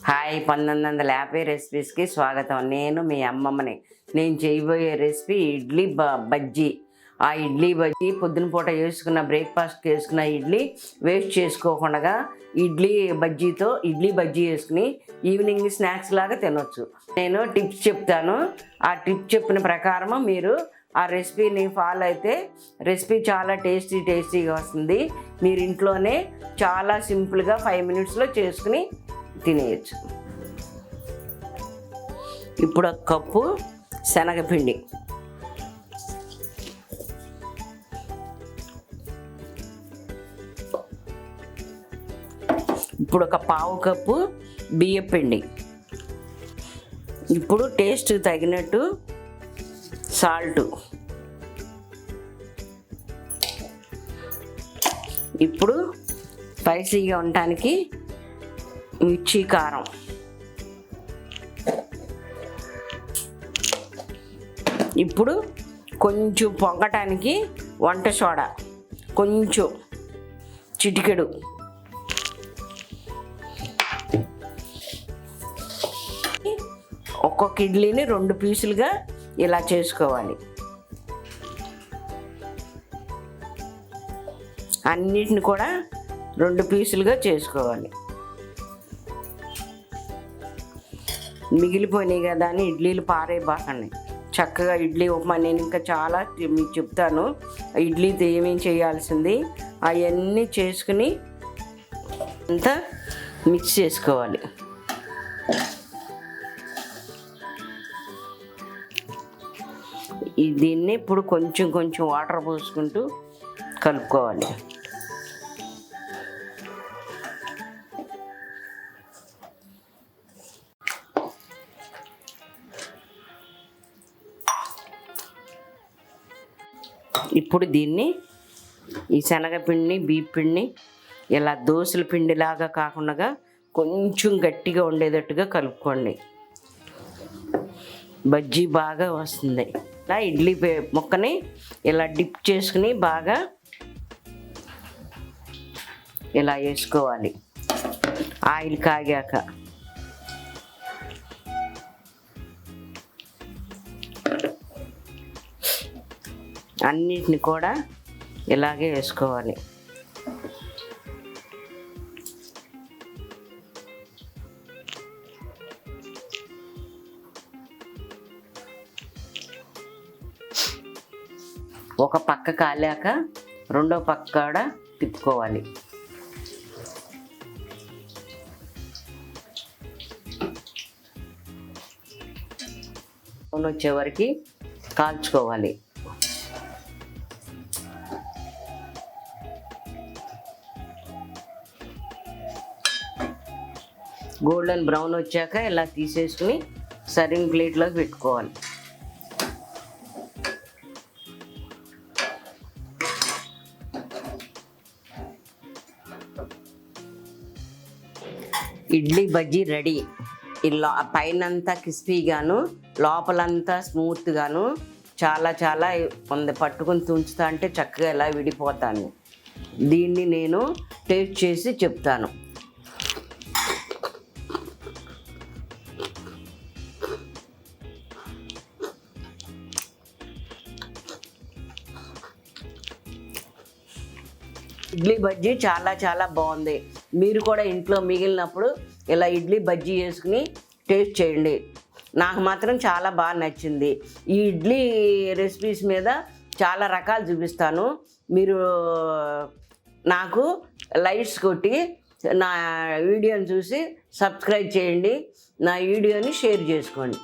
Hi 1950 రెసిపీస్కి స్వాగతం. నేను మీ అమ్మమ్మని. నేను చేయబోయే రెసిపీ ఇడ్లీ బజ్జీ. ఆ ఇడ్లీ బజ్జీ పొద్దున పూట వేసుకున్న బ్రేక్ఫాస్ట్కి వేసుకున్న ఇడ్లీ వేస్ట్ చేసుకోకుండా ఇడ్లీ బజ్జీ వేసుకుని ఈవినింగ్ స్నాక్స్ లాగా తినొచ్చు. నేను టిప్స్ చెప్తాను. ఆ టిప్ చెప్పిన ప్రకారం మీరు ఆ రెసిపీని ఫాలో అయితే రెసిపీ చాలా టేస్టీగా వస్తుంది. మీరు ఇంట్లోనే చాలా సింపుల్గా 5 మినిట్స్లో చేసుకుని తినేయచ్చు. ఇప్పుడు 1 కప్పు శనగపిండి, ఇప్పుడు 1/4 కప్పు బియ్యం పిండి, ఇప్పుడు టేస్ట్ తగినట్టు సాల్ట్, ఇప్పుడు స్పైసీగా ఉండటానికి మిర్చి కారం, ఇప్పుడు కొంచెం పొంగటానికి వంట సోడా కొంచెం చిటికెడు, ఒక్కొక్క ఇడ్లీని 2 పీసులుగా ఇలా చేసుకోవాలి. అన్నిటిని కూడా 2 పీసులుగా చేసుకోవాలి. మిగిలిపోయినాయి కదా అని ఇడ్లీలు పారేయబాకండి. చక్కగా ఇడ్లీ ఉప్మా నేను ఇంకా చాలా మీకు చెప్తాను. ఇడ్లీతో ఏమేమి చేయాల్సింది అవన్నీ చేసుకుని అంతా మిక్స్ చేసుకోవాలి. దీన్ని ఇప్పుడు కొంచెం వాటర్ పోసుకుంటూ కలుపుకోవాలి. ఇప్పుడు దీన్ని ఈ శనగపిండిని బియ్యపిండిని ఇలా దోసల పిండిలాగా కాకుండా కొంచెం గట్టిగా ఉండేటట్టుగా కలుపుకోండి. బజ్జీ బాగా వస్తుంది. ఇలా ఇడ్లీ ముక్కని ఇలా డిప్ చేసుకుని బాగా ఇలా వేసుకోవాలి. ఆయిల్ కాగాక అన్నిటిని కూడా ఇలాగే వేసుకోవాలి. ఒక పక్క కాలాక రెండో పక్క కూడా తిప్పుకోవాలి. వచ్చే వరకు కాల్చుకోవాలి. గోల్డెన్ బ్రౌన్ వచ్చాక ఇలా తీసేసుకుని సర్వింగ్ ప్లేట్లోకి పెట్టుకోవాలి. ఇడ్లీ బజ్జీ రెడీ. పైనంతా క్రిస్పీగాను లోపలంతా స్మూత్గాను చాలా ఉంది. పట్టుకుని తుంచుతా అంటే చక్కగా ఇలా విడిపోతాను. దీన్ని నేను టేస్ట్ చేసి చెప్తాను. ఇడ్లీ బజ్జీ చాలా బాగుంది. మీరు కూడా ఇంట్లో మిగిలినప్పుడు ఇలా ఇడ్లీ బజ్జీ వేసుకుని టేస్ట్ చేయండి. నాకు మాత్రం చాలా బాగా నచ్చింది. ఈ ఇడ్లీ రెసిపీస్ మీద చాలా రకాలు చూపిస్తాను. మీరు నాకు లైక్స్ కొట్టి నా వీడియోని చూసి సబ్స్క్రైబ్ చేయండి. నా వీడియోని షేర్ చేసుకోండి.